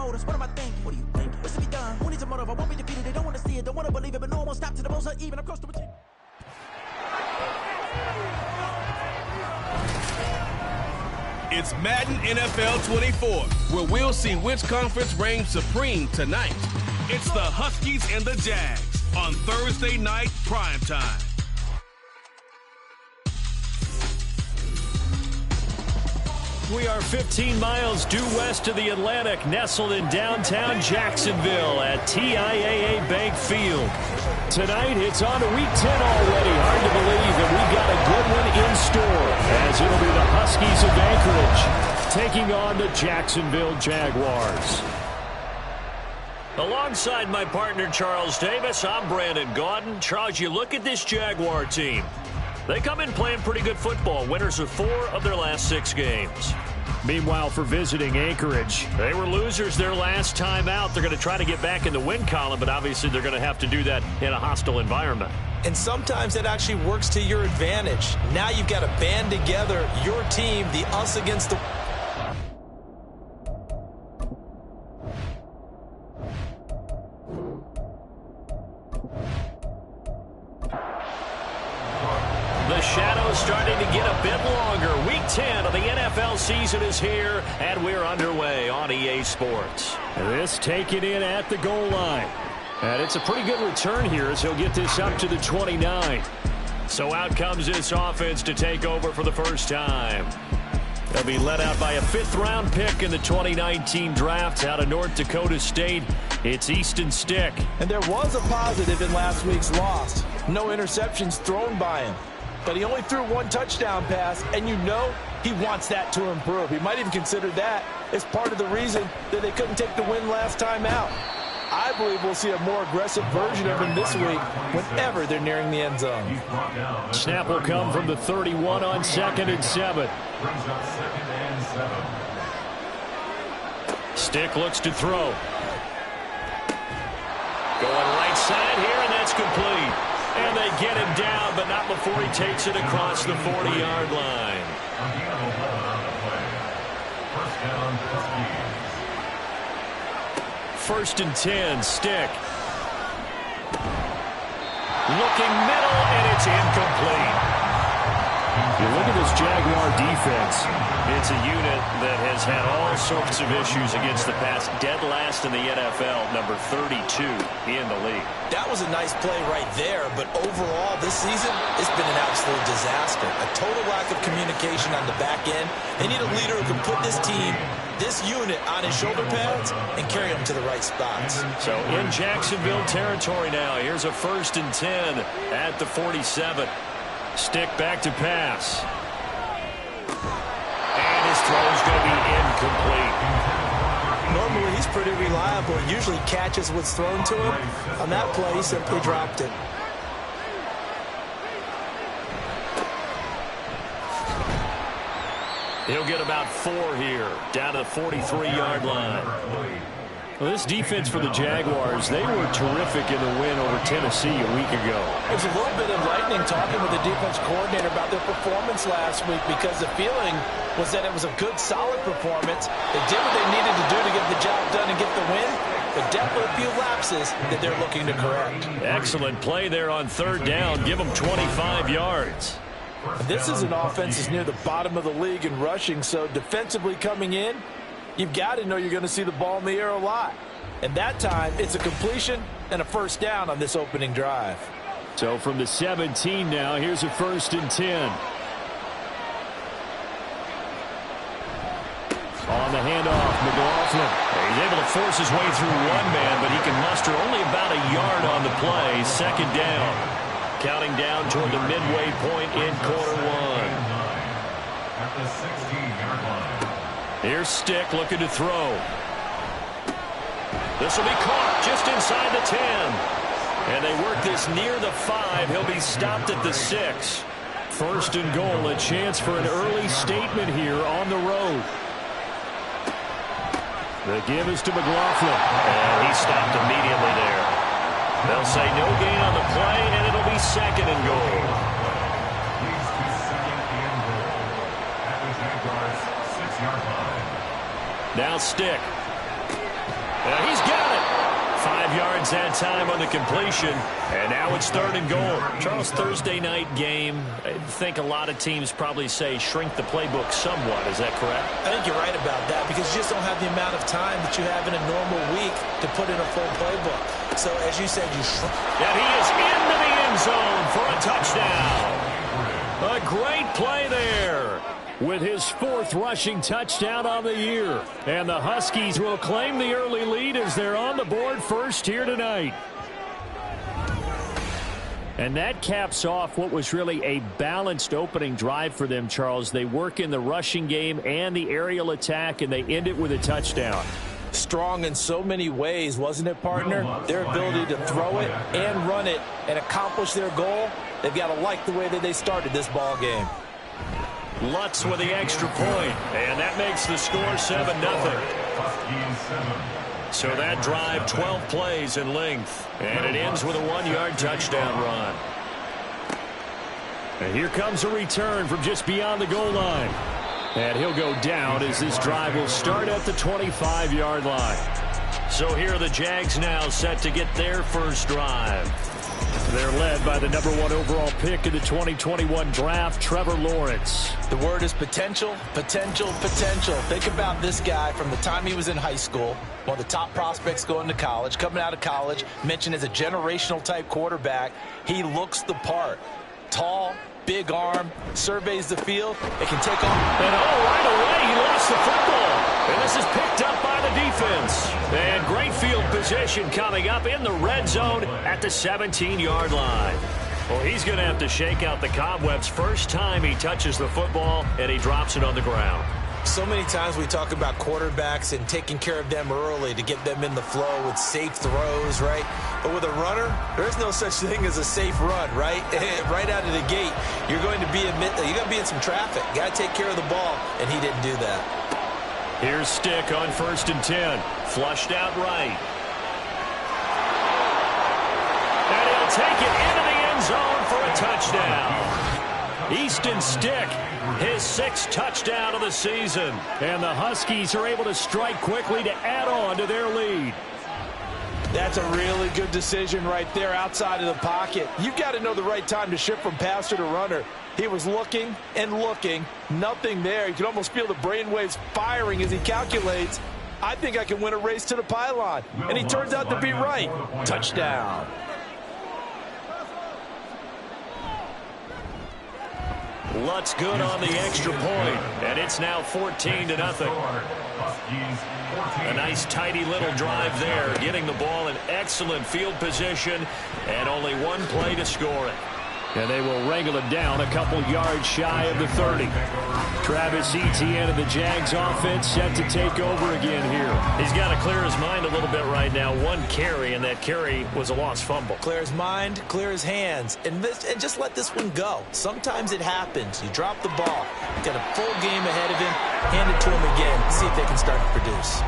motives? What am I thinking? What do you think? What's to be done? Who needs a motive? I won't be defeated. They don't want to see it, don't want to believe it, but no one will stop to the most even. I'm close to a It's Madden NFL 24, where we'll see which conference reigns supreme tonight. It's the Huskies and the Jags on Thursday night primetime. We are 15 miles due west of the Atlantic, nestled in downtown Jacksonville at TIAA Bank Field. Tonight, it's on to Week 10 already. Hard to believe that we've got a good one in store, as it'll be the Huskies of Anchorage taking on the Jacksonville Jaguars. Alongside my partner, Charles Davis, I'm Brandon Gaudin. Charles, you look at this Jaguar team. They come in playing pretty good football, winners of 4 of their last 6 games. Meanwhile, for visiting Anchorage, they were losers their last time out. They're going to try to get back in the win column, but obviously they're going to have to do that in a hostile environment. And sometimes that actually works to your advantage. Now you've got to band together your team, the us against the... The shadow's starting to get a bit longer. Week 10 of the NFL season is here, and we're underway on EA Sports. This taken in at the goal line. And it's a pretty good return here as he'll get this up to the 29. So out comes this offense to take over for the first time. They'll be led out by a 5th-round pick in the 2019 draft out of North Dakota State. It's Easton Stick. And there was a positive in last week's loss. No interceptions thrown by him. But he only threw 1 touchdown pass, and you know he wants that to improve. He might even consider that as part of the reason that they couldn't take the win last time out. I believe we'll see a more aggressive version of him this week whenever they're nearing the end zone. Snap will come from the 31 on 2nd and 7. Stick looks to throw. Going right side here, and that's complete. And they get him down, but not before he takes it across the 40-yard line. First and 10, Stick. Looking middle, and it's incomplete. You look at this Jaguar defense. It's a unit that has had all sorts of issues against the pass. Dead last in the NFL, number 32 in the league. That was a nice play right there, but overall this season, it's been an absolute disaster. A total lack of communication on the back end. They need a leader who can put this team, this unit, on his shoulder pads and carry them to the right spots. So in Jacksonville territory now, here's a 1st and 10 at the 47. Stick back to pass. And his throw's going to be incomplete. Normally, he's pretty reliable. He usually catches what's thrown to him. On that play, he simply dropped it. He'll get about 4 here, down to the 43-yard line. Well, this defense for the Jaguars, they were terrific in the win over Tennessee a week ago. It was a little bit enlightening talking with the defense coordinator about their performance last week, because the feeling was that it was a good, solid performance. They did what they needed to do to get the job done and get the win, but definitely a few lapses that they're looking to correct. Excellent play there on 3rd down. Give them 25 yards. This is an offense that's near the bottom of the league in rushing, so defensively coming in, you've got to know you're going to see the ball in the air a lot. And that time, it's a completion and a 1st down on this opening drive. So from the 17 now, here's a 1st and 10. On the handoff, McLaughlin. He's able to force his way through 1 man, but he can muster only about a yard on the play. 2nd down. Counting down toward the midway point in quarter 1. At the 16-yard line. Here's Stick looking to throw. This will be caught just inside the 10. And they work this near the 5. He'll be stopped at the 6. 1st and goal, a chance for an early statement here on the road. The give is to McLaughlin. And he stopped immediately there. They'll say no gain on the play, and it'll be 2nd and goal. Leads to 2nd and goal at the Jaguars' 6-yard line. Now Stick. He's got it. 5 yards that time on the completion. And now it's 3rd and goal. Charles, Thursday night game. I think a lot of teams probably say shrink the playbook somewhat. Is that correct? I think you're right about that because you just don't have the amount of time that you have in a normal week to put in a full playbook. So, as you said, you shrink. And he is into the end zone for a touchdown. A great play there with his 4th rushing touchdown on the year. And the Huskies will claim the early lead as they're on the board first here tonight. And that caps off what was really a balanced opening drive for them, Charles. They work in the rushing game and the aerial attack, and they end it with a touchdown. Strong in so many ways, wasn't it, partner? Their ability to throw it and run it and accomplish their goal, they've got to like the way that they started this ball game. Lutz with the extra point, and that makes the score 7-0. So that drive, 12 plays in length, and it ends with a 1-yard touchdown run. And here comes a return from just beyond the goal line. And he'll go down as this drive will start at the 25-yard line. So here are the Jags now set to get their first drive. They're led by the #1 overall pick in the 2021 draft, Trevor Lawrence. The word is potential, potential, potential. Think about this guy from the time he was in high school, one of the top prospects going to college, coming out of college, mentioned as a generational type quarterback. He looks the part. Tall, big arm, surveys the field. It can take off. And right away, he lost the football. And this is picked up by the defense. And great field position coming up in the red zone at the 17-yard line. Well, he's going to have to shake out the cobwebs first time he touches the football, and he drops it on the ground. So many times we talk about quarterbacks and taking care of them early to get them in the flow with safe throws, right? But with a runner, there's no such thing as a safe run, right? Right out of the gate, you're going to be in some traffic. Got to take care of the ball, and he didn't do that. Here's Stick on 1st and 10. Flushed out right. And he'll take it into the end zone for a touchdown. Easton Stick, his 6th touchdown of the season. And the Huskies are able to strike quickly to add on to their lead. That's a really good decision right there outside of the pocket. You've got to know the right time to shift from passer to runner. He was looking and looking. Nothing there. You can almost feel the brainwaves firing as he calculates, I think I can win a race to the pylon. And he turns out to be right. Touchdown. Lutz good on the extra point, and it's now 14-0. A nice tidy little drive there, getting the ball in excellent field position, and only one play to score it. And they will wrangle it down a couple yards shy of the 30. Travis Etienne of the Jags offense set to take over again here. He's got to clear his mind a little bit right now. One carry, and that carry was a lost fumble. Clear his mind, clear his hands, and just let this one go. Sometimes it happens. You drop the ball. Got a full game ahead of him. Hand it to him again. See if they can start to produce.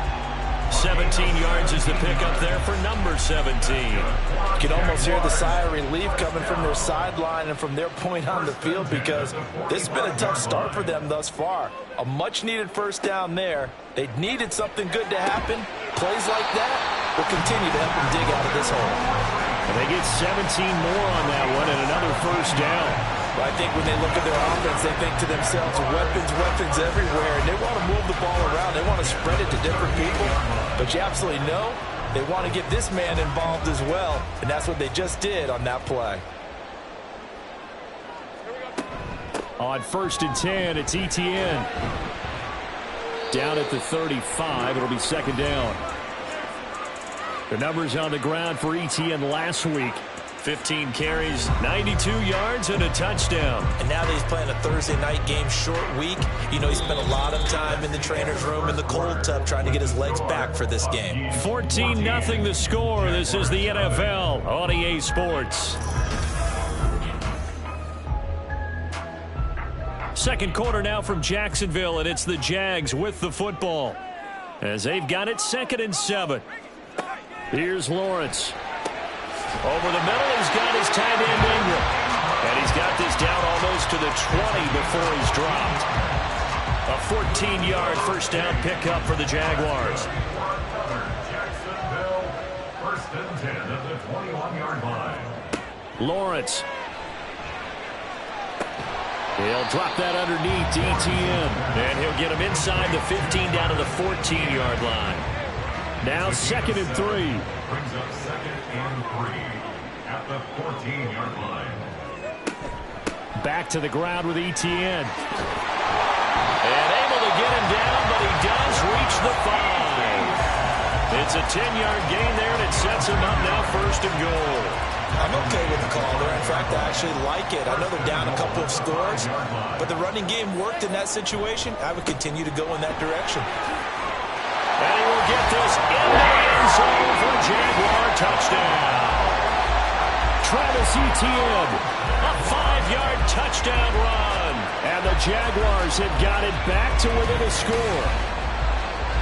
17 yards is the pickup there for number 17. You can almost hear the sigh of relief coming from their sideline and from their point on the field because this has been a tough start for them thus far. A much-needed first down there. They needed something good to happen. Plays like that will continue to help them dig out of this hole. And they get 17 more on that one and another first down. But I think when they look at their offense, they think to themselves, weapons everywhere, and they want to move the ball around. They want to spread it to different people. But you absolutely know they want to get this man involved as well, and that's what they just did on that play. On 1st and 10, it's Etienne. Down at the 35, it'll be 2nd down. The numbers on the ground for Etienne last week. 15 carries, 92 yards, and a touchdown. And now that he's playing a Thursday night game, short week, you know he spent a lot of time in the trainer's room in the cold tub trying to get his legs back for this game. 14-0 the score. This is the NFL on EA Sports. Second quarter now from Jacksonville, and it's the Jags with the football as they've got it 2nd and 7. Here's Lawrence. Over the middle, he's got his tight end Ingram. And he's got this down almost to the 20 before he's dropped. A 14-yard first down pickup for the Jaguars. Lawrence. He'll drop that underneath to ETN. And he'll get him inside the 15 down to the 14-yard line. Now 2nd and 3. Brings up 2nd and 3 at the 14-yard line. Back to the ground with ETN. And able to get him down, but he does reach the 5. It's a 10-yard gain there, and it sets him up now 1st and goal. I'm okay with the call there. In fact, I actually like it. I know they're down a couple of scores, but the running game worked in that situation. I would continue to go in that direction. And he will get this in the end zone for a Jaguar touchdown. Travis Etienne, a 5-yard touchdown run. And the Jaguars have got it back to within a score.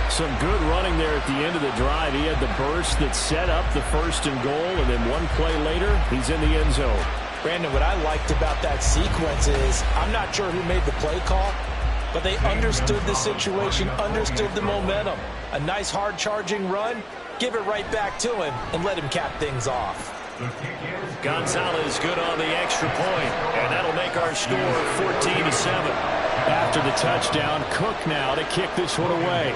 Some good running there at the end of the drive. He had the burst that set up the 1st and goal, and then one play later, he's in the end zone. Brandon, what I liked about that sequence is I'm not sure who made the play call, but they understood the situation, understood the momentum. A nice hard-charging run, give it right back to him, and let him cap things off. Gonzalez good on the extra point, and that'll make our score 14-7. After the touchdown, Cook now to kick this one away.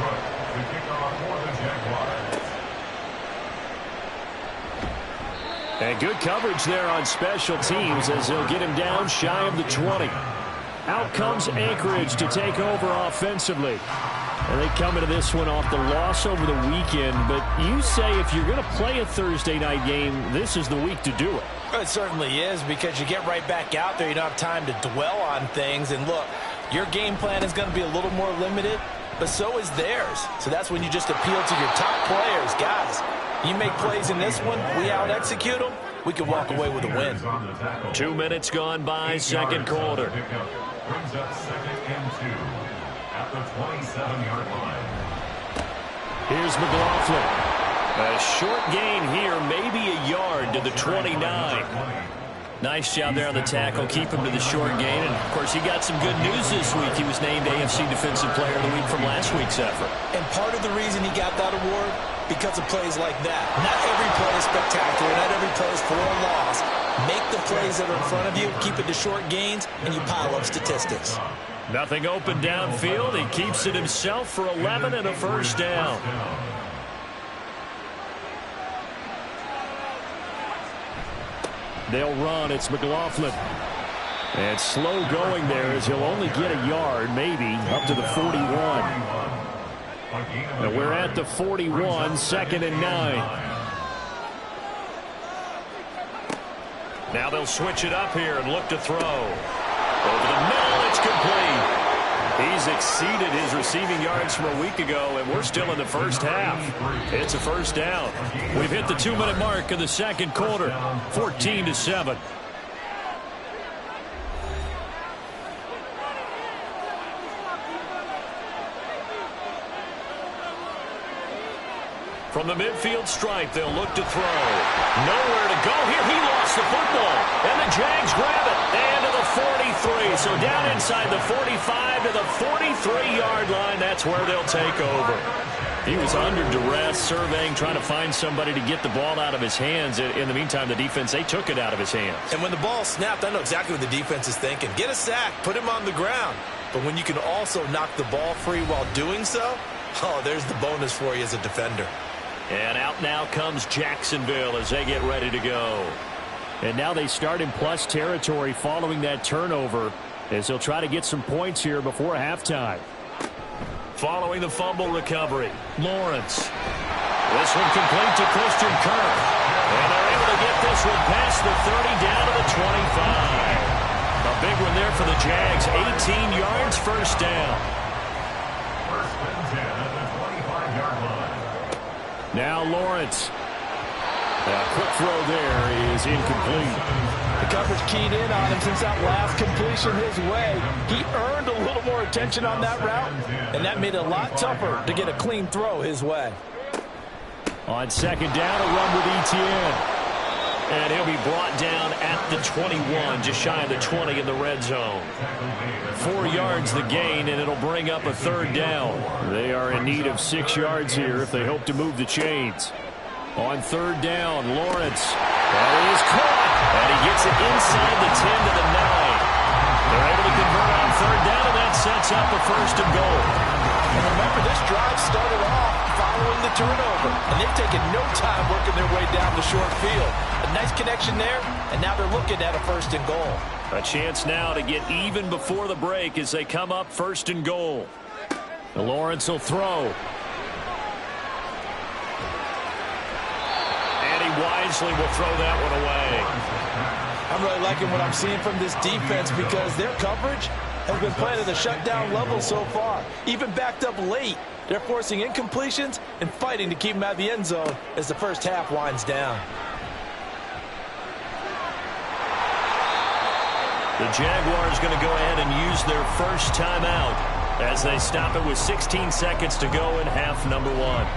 And good coverage there on special teams as they'll get him down shy of the 20. Out comes Anchorage to take over offensively. And they come into this one off the loss over the weekend. But you say if you're going to play a Thursday night game, this is the week to do it. It certainly is, because you get right back out there. You don't have time to dwell on things. And look, your game plan is going to be a little more limited, but so is theirs. So that's when you just appeal to your top players. Guys, you make plays in this one, we out-execute them, we can walk away with a win. 2 minutes gone by, 2nd quarter. Brings up 2nd and 2 at the 27-yard line. Here's McLaughlin. A short gain here, maybe a yard to the 29. Nice job there on the tackle. Keep him to the short gain. And, of course, he got some good news this week. He was named AFC Defensive Player of the Week from last week's effort. And part of the reason he got that award, because of plays like that. Not every play is spectacular. Not every play is for a loss. Make the plays that are in front of you, keep it to short gains, and you pile up statistics. Nothing open downfield. He keeps it himself for 11 and a 1st down. They'll run. It's McLaughlin. And slow going there as he'll only get a yard, maybe, up to the 41. And we're at the 41, 2nd and 9. Now they'll switch it up here and look to throw. Over the middle, it's complete. He's exceeded his receiving yards from a week ago, and we're still in the 1st half. It's a 1st down. We've hit the 2-minute mark of the 2nd quarter, 14-7. From the midfield stripe, they'll look to throw. Nowhere to go here. He lost the football. And the Jags grab it. And to the 43. So down inside the 45 to the 43-yard line. That's where they'll take over. He was under duress, surveying, trying to find somebody to get the ball out of his hands. In the meantime, the defense, they took it out of his hands. And when the ball snapped, I know exactly what the defense is thinking. Get a sack. Put him on the ground. But when you can also knock the ball free while doing so, oh, there's the bonus for you as a defender. And out now comes Jacksonville as they get ready to go. And now they start in plus territory following that turnover as they'll try to get some points here before halftime. Following the fumble recovery, Lawrence. This one complete to Christian Kirk. And they're able to get this one past the 30 down to the 25. A big one there for the Jags. 18 yards, 1st down. 1st and 10 at the 25-yard line. Now Lawrence. A quick throw there is incomplete. The coverage keyed in on him since that last completion his way. He earned a little more attention on that route, and that made it a lot tougher to get a clean throw his way. On 2nd down, a run with ETN. And he'll be brought down at the 21, just shy of the 20 in the red zone. 4 yards the gain, and it'll bring up a 3rd down. They are in need of 6 yards here if they hope to move the chains. On third down, Lawrence. That is caught. And he gets it inside the 10 to the 9. They're able to convert on third down, and that sets up a first and goal. And remember, this drive started off following the turnover, and they've taken no time working their way down the short field. A nice connection there, and now they're looking at a first and goal. A chance now to get even before the break as they come up first and goal. Lawrence will throw. And he wisely will throw that one away. I'm really liking what I'm seeing from this defense because their coverage has been playing at a shutdown level so far. Even backed up late, they're forcing incompletions and fighting to keep them out of the end zone as the first half winds down. The Jaguars going to go ahead and use their first timeout as they stop it with 16 seconds to go in half number 1.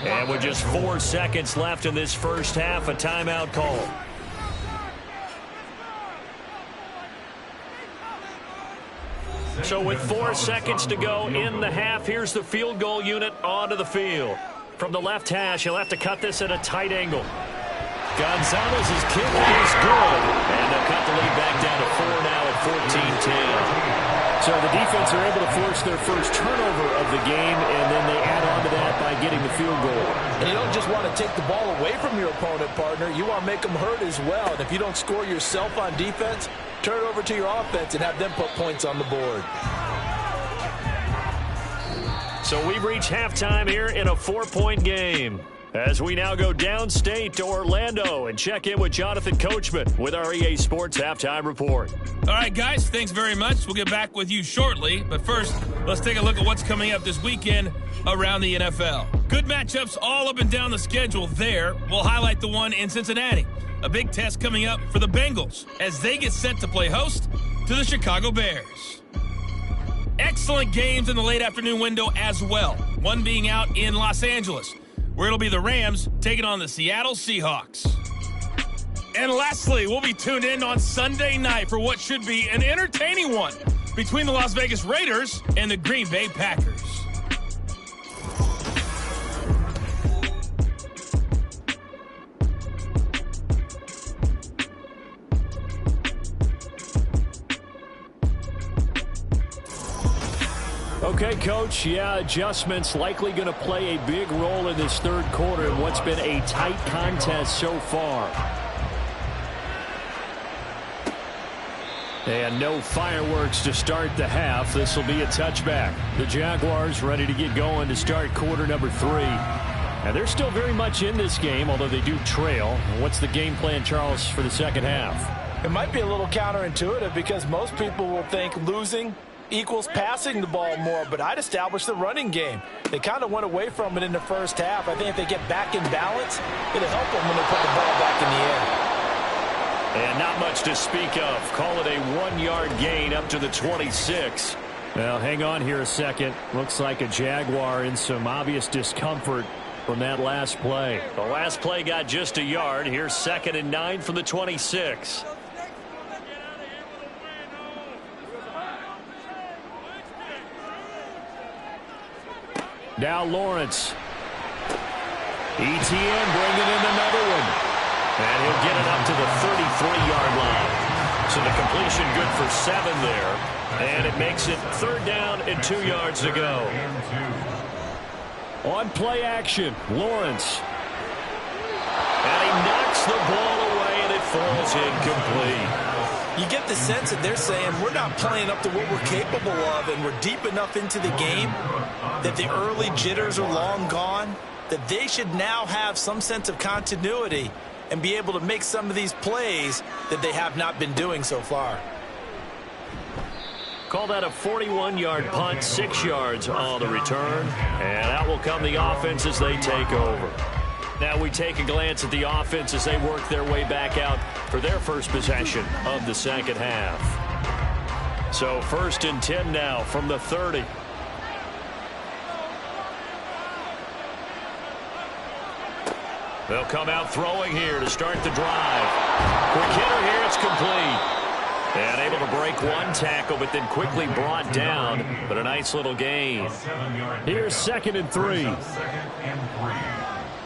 And with just 4 seconds left in this first half, a timeout call. So with 4 seconds to go in the half, here's the field goal unit onto the field. From the left hash, he'll have to cut this at a tight angle. Gonzalez's kick is good. And they'll cut the lead back down to 4 now at 14-10. So the defense are able to force their first turnover of the game, and then they add on to that by getting the field goal. And you don't just want to take the ball away from your opponent, partner. You want to make them hurt as well. And if you don't score yourself on defense, turn it over to your offense and have them put points on the board. So we've reached halftime here in a 4-point game. As we now go downstate to Orlando and check in with Jonathan Coachman with our EA Sports Halftime Report. All right, guys, thanks very much. We'll get back with you shortly. But first, let's take a look at what's coming up this weekend around the NFL. Good matchups all up and down the schedule there. We'll highlight the one in Cincinnati. A big test coming up for the Bengals as they get set to play host to the Chicago Bears. Excellent games in the late afternoon window as well. One being out in Los Angeles, where it'll be the Rams taking on the Seattle Seahawks. And lastly, we'll be tuned in on Sunday night for what should be an entertaining one between the Las Vegas Raiders and the Green Bay Packers. Okay, Coach, adjustments likely going to play a big role in this third quarter in what's been a tight contest so far. And no fireworks to start the half. This will be a touchback. The Jaguars ready to get going to start quarter number 3. And they're still very much in this game, although they do trail. What's the game plan, Charles, for the second half? It might be a little counterintuitive because most people will think losing equals passing the ball more, but I'd establish the running game. They kind of went away from it in the first half. I think if they get back in balance, it'll help them when they put the ball back in the air. And not much to speak of. Call it a 1-yard gain up to the 26. Well, hang on here a second. Looks like a Jaguar in some obvious discomfort from that last play. The last play got just a yard. Here's 2nd and 9 from the 26. Now Lawrence. ETN bringing in another one. And he'll get it up to the 33-yard line. So the completion good for 7 there. And it makes it 3rd down and 2 yards to go. On play action, Lawrence. And he knocks the ball away, and it falls incomplete. You get the sense that they're saying we're not playing up to what we're capable of, and we're deep enough into the game that the early jitters are long gone, that they should now have some sense of continuity and be able to make some of these plays that they have not been doing so far. Call that a 41-yard punt, 6 yards on the return. And out will come the offense as they take over. Now we take a glance at the offense as they work their way back out for their first possession of the second half. So 1st and 10 now from the 30. They'll come out throwing here to start the drive. Quick hitter here, it's complete. And able to break one tackle, but then quickly brought down. But a nice little gain. Here's 2nd and 3. Second and 3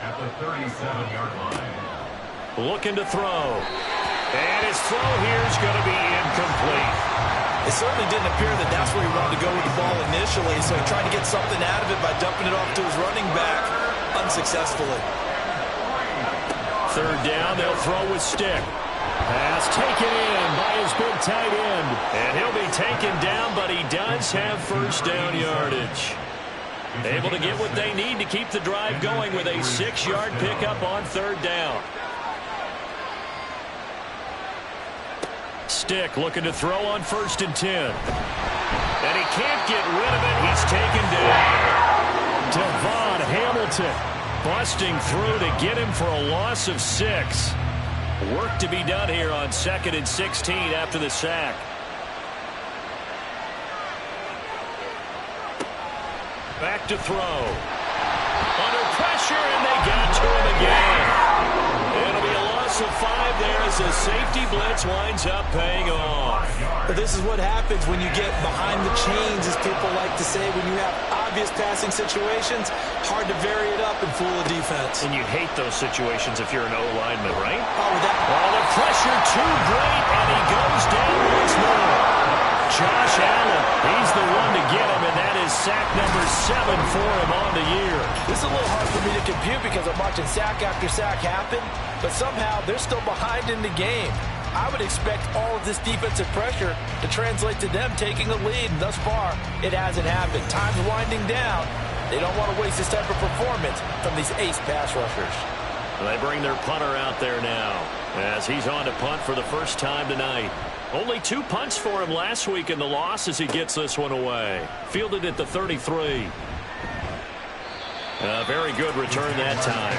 at the 37-yard line. Looking to throw. And his throw here is going to be incomplete. It certainly didn't appear that that's where he wanted to go with the ball initially, so he tried to get something out of it by dumping it off to his running back unsuccessfully. 3rd down, they'll throw with Stick. Pass taken in by his big tight end. And he'll be taken down, but he does have 1st down yardage. Able to get what they need to keep the drive going with a 6-yard pickup on 3rd down. Stick looking to throw on 1st and 10. And he can't get rid of it. He's taken down. Devon Hamilton busting through to get him for a loss of 6. Work to be done here on 2nd and 16 after the sack. Back to throw. Under pressure, and they got to him again. It'll be a loss of 5 there as the safety blitz winds up paying off. But this is what happens when you get behind the chains, as people like to say. When you have obvious passing situations, hard to vary it up and fool a defense. And you hate those situations if you're an O-lineman, right? Oh, the pressure too great, and he goes down once more. Josh Allen, he's the one to get him, and that is sack number 7 for him on the year. This is a little hard for me to compute because I'm watching sack after sack happen, but somehow they're still behind in the game. I would expect all of this defensive pressure to translate to them taking a lead, and thus far, it hasn't happened. Time's winding down. They don't want to waste this type of performance from these ace pass rushers. They bring their punter out there now as he's on to punt for the first time tonight. Only 2 punts for him last week in the loss as he gets this one away. Fielded at the 33. A very good return that time.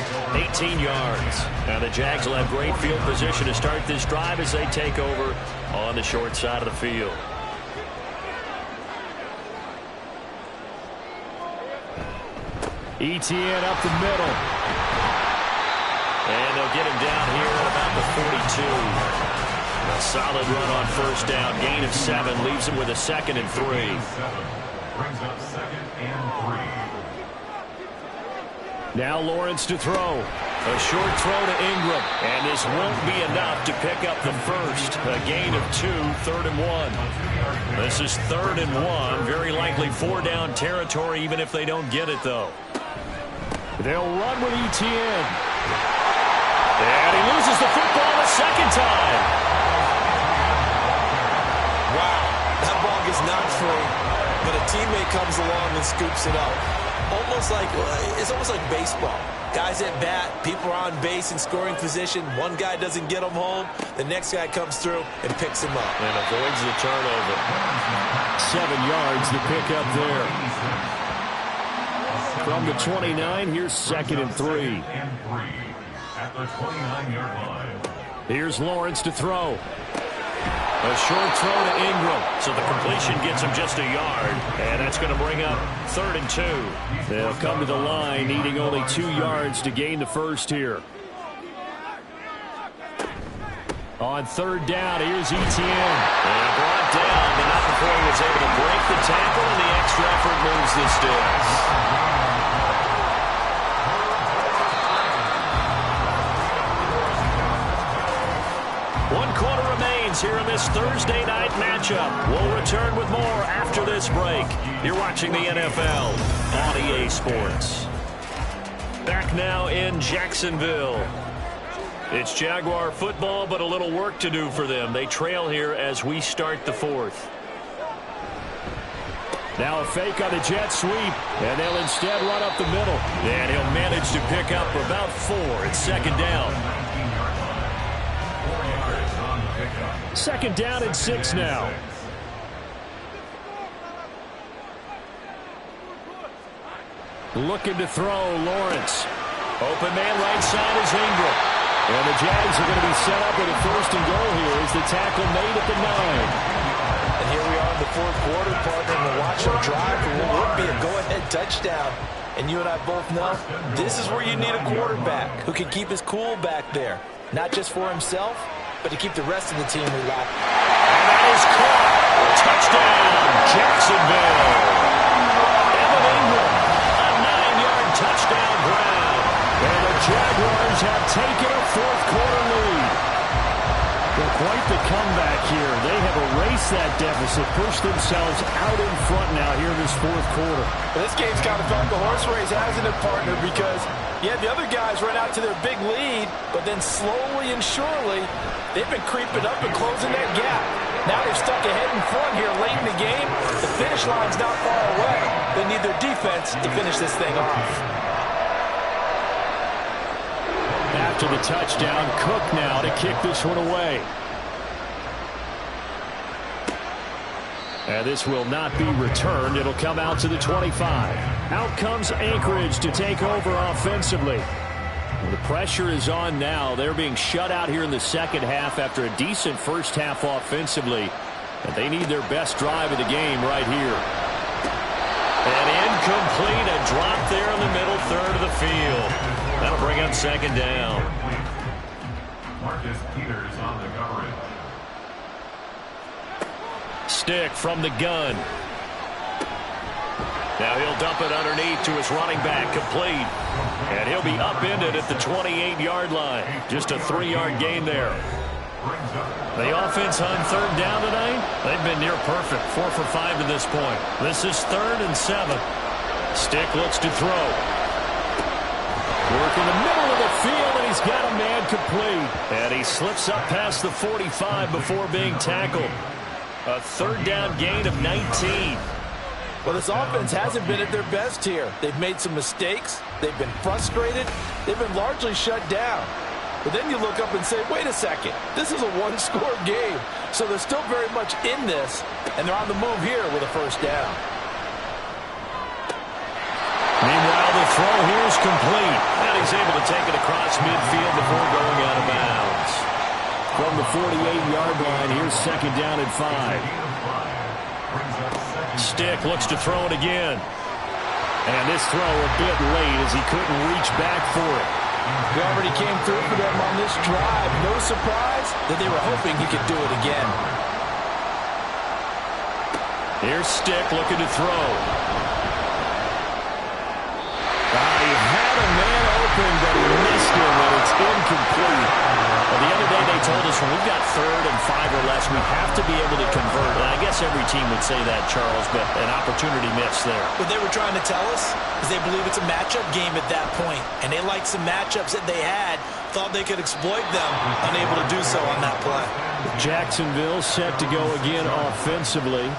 18 yards. Now the Jags will have great field position to start this drive as they take over on the short side of the field. Etienne up the middle. And they'll get him down here at about the 42. A solid run on 1st down. Gain of 7 leaves him with a 2nd and 3. Brings up 2nd and 3. Now Lawrence to throw. A short throw to Ingram. And this won't be enough to pick up the 1st. A gain of 2, 3rd and 1. This is 3rd and 1. Very likely 4-down territory even if they don't get it, though. They'll run with Etienne. And he loses the football a 2nd time. Wow, that ball gets knocked free, but a teammate comes along and scoops it up. It's almost like baseball. Guys at bat, people are on base in scoring position. One guy doesn't get them home. The next guy comes through and picks him up. And avoids the turnover. 7 yards to pick up there. From the 29, here's 2nd and 3. At the 29-yard line. Here's Lawrence to throw. A short throw to Ingram. So the completion gets him just a yard. And that's going to bring up 3rd and 2. They'll come to the line needing only 2 yards to gain the 1st here. On 3rd down, here's Etienne. And brought down, but not before he was able to break the tackle, and the extra effort moves the sticks. 1 quarter remains here in this Thursday night matchup. We'll return with more after this break. You're watching the NFL on EA Sports. Back now in Jacksonville. It's Jaguar football, but a little work to do for them. They trail here as we start the 4th. Now a fake on the jet sweep, and they'll instead run up the middle. And he'll manage to pick up about 4. It's 2nd down. 2nd down and 6 now. Looking to throw, Lawrence. Open man right side is Ingram. And the Jags are going to be set up with a 1st and goal here as the tackle made at the 9. And here we are in the 4th quarter, partner, and we're watching them drive for what would be a go-ahead touchdown. And you and I both know this is where you need a quarterback who can keep his cool back there. Not just for himself, but to keep the rest of the team relaxed. And that is caught. Touchdown, Jacksonville. Evan Ingram, a 9-yard touchdown grab. And the Jaguars have taken a fourth-quarter lead. Well, quite the comeback here. They have erased that deficit, pushed themselves out in front now here in this fourth quarter. This game's kind of felt the horse race, hasn't it, partner? Because, yeah, the other guys run out to their big lead, but then slowly and surely, they've been creeping up and closing that gap. Now they're stuck ahead in front here late in the game. The finish line's not far away. They need their defense to finish this thing off. After the touchdown, Cook now to kick this one away. And this will not be returned. It'll come out to the 25. Out comes Anchorage to take over offensively. Well, the pressure is on now. They're being shut out here in the second half after a decent first half offensively. And they need their best drive of the game right here. And incomplete, a drop there in the middle third of the field. That'll bring up second down. Marcus Peters on the coverage. Stick from the gun. Now he'll dump it underneath to his running back, complete. And he'll be upended at the 28-yard line. Just a 3-yard gain there. The offense on third down tonight, they've been near perfect. 4 for 5 to this point. This is 3rd and 7. Stick looks to throw. Work in the middle of the field, and he's got a man complete. And he slips up past the 45 before being tackled. A third down gain of 19. Well, this offense hasn't been at their best here. They've made some mistakes. They've been frustrated. They've been largely shut down. But then you look up and say, wait a second, this is a one-score game. So they're still very much in this, and they're on the move here with a first down. Meanwhile, the throw here is complete. And he's able to take it across midfield before going out of bounds. From the 48-yard line, here's second down and 5. Stick looks to throw it again. And this throw a bit late as he couldn't reach back for it. He already came through for them on this drive. No surprise that they were hoping he could do it again. Here's Stick looking to throw. He had a man open, but he missed him, and it's incomplete. Well, the other day they told us when we've got 3rd and 5 or less, we have to be able to convert. And I guess every team would say that, Charles, but an opportunity missed there. What they were trying to tell us is they believe it's a matchup game at that point, and they liked some matchups that they had, thought they could exploit them, unable to do so on that play. Jacksonville set to go again offensively.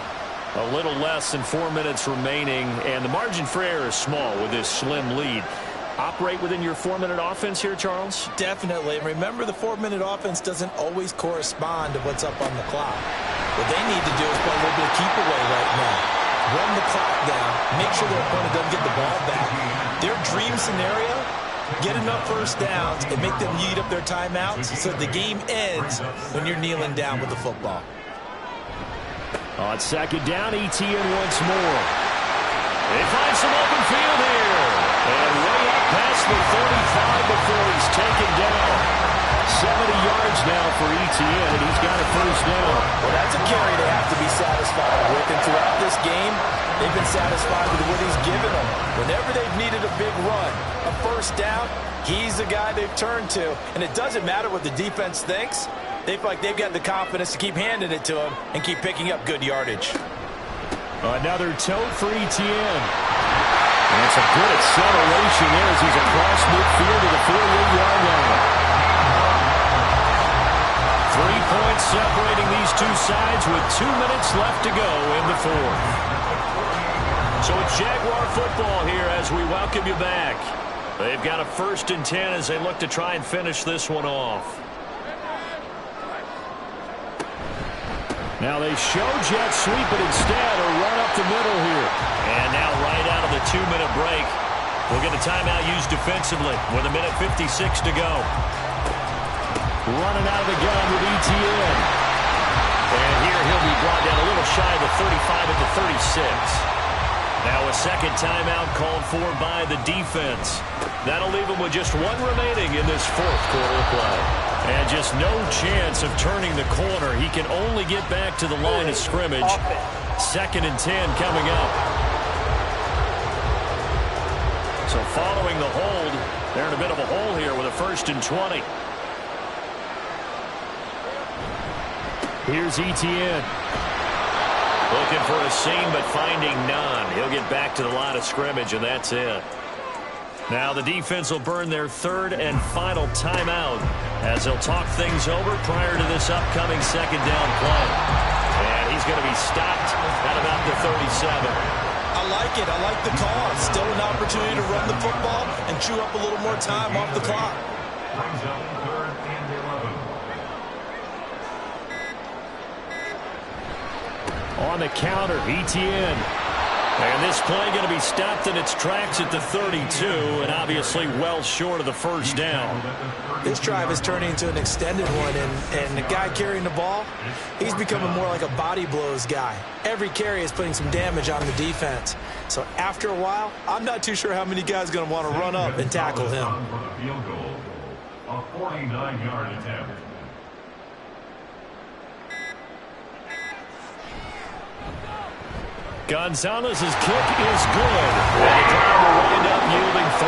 A little less than 4 minutes remaining, and the margin for error is small with this slim lead. Operate within your 4-minute offense here, Charles? Definitely. And remember, the 4-minute offense doesn't always correspond to what's up on the clock. What they need to do is play a little bit of keep away right now. Run the clock down. Make sure their opponent doesn't get the ball back. Their dream scenario, get enough first downs and make them eat up their timeouts so the game ends when you're kneeling down with the football. On second down, ETN once more. They find some open field here. And way up past the 35 before he's taken down. 70 yards now for ETN, and he's got a first down. Well, that's a carry they have to be satisfied with. And throughout this game, they've been satisfied with what he's given them. Whenever they've needed a big run, a first down, he's the guy they've turned to. And it doesn't matter what the defense thinks. They feel like they've got the confidence to keep handing it to him and keep picking up good yardage. Another tote for ETN. And it's a good acceleration there as he's across midfield to the 48-yard line. 3 points separating these two sides with 2 minutes left to go in the fourth. So it's Jaguar football here as we welcome you back. They've got a 1st and 10 as they look to try and finish this one off. Now they show jet sweep, but instead a run up the middle here. And now right out of the 2-minute break, we'll get a timeout used defensively with 1:56 to go. Running out of the gun with ETN. And here he'll be brought down a little shy of the 35 at the 36. Now a second timeout called for by the defense. That'll leave him with just 1 remaining in this fourth quarter of play. And just no chance of turning the corner. He can only get back to the line of scrimmage. 2nd and 10 coming up. So following the hold, they're in a bit of a hole here with a 1st and 20. Here's Etienne. Looking for a seam, but finding none. He'll get back to the line of scrimmage, and that's it. Now the defense will burn their 3rd and final timeout as they'll talk things over prior to this upcoming 2nd down play. And he's going to be stopped at about the 37. I like it. I like the call. Still an opportunity to run the football and chew up a little more time off the clock. Brings up 3rd and 11. On the counter, Etienne. And this play going to be stopped in its tracks at the 32, and obviously well short of the 1st down. This drive is turning into an extended one, and the guy carrying the ball, he's becoming more like a body blows guy. Every carry is putting some damage on the defense. So after a while, I'm not too sure how many guys are going to want to run up and tackle him. For the field goal, a 49-yard attempt. Gonzalez's kick is good. And the drive will wind up yielding 3.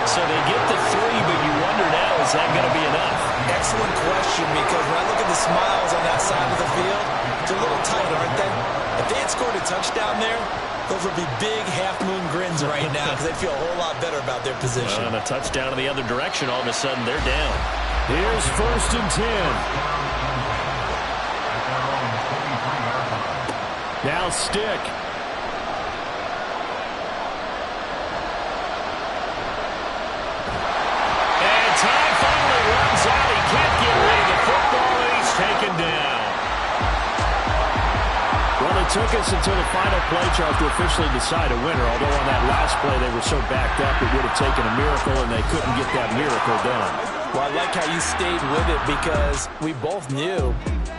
So they get the 3, but you wonder now, is that going to be enough? Excellent question, because when I look at the smiles on that side of the field, they're a little tight, aren't they? If they had scored a touchdown there, those would be big half-moon grins right now because they feel a whole lot better about their position. And a touchdown in the other direction, all of a sudden they're down. Here's 1st and 10. Now Stick. And time finally runs out. He can't get rid of the football, and he's taken down. Well, it took us until the final play chart to officially decide a winner, although on that last play they were so backed up it would have taken a miracle, and they couldn't get that miracle done. Well, I like how you stayed with it because we both knew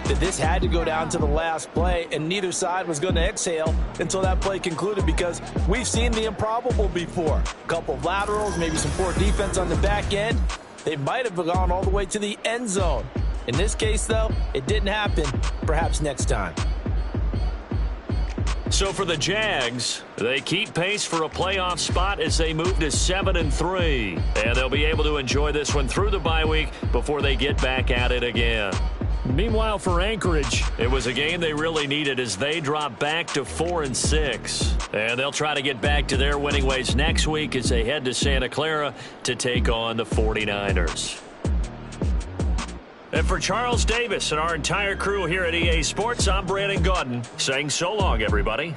that this had to go down to the last play, and neither side was going to exhale until that play concluded because we've seen the improbable before. A couple of laterals, maybe some poor defense on the back end. They might have gone all the way to the end zone. In this case, though, it didn't happen. Perhaps next time. So for the Jags, they keep pace for a playoff spot as they move to 7-3. And they'll be able to enjoy this one through the bye week before they get back at it again. Meanwhile, for Anchorage, it was a game they really needed as they drop back to 4-6. And they'll try to get back to their winning ways next week as they head to Santa Clara to take on the 49ers. And for Charles Davis and our entire crew here at EA Sports, I'm Brandon Gaudin saying so long, everybody.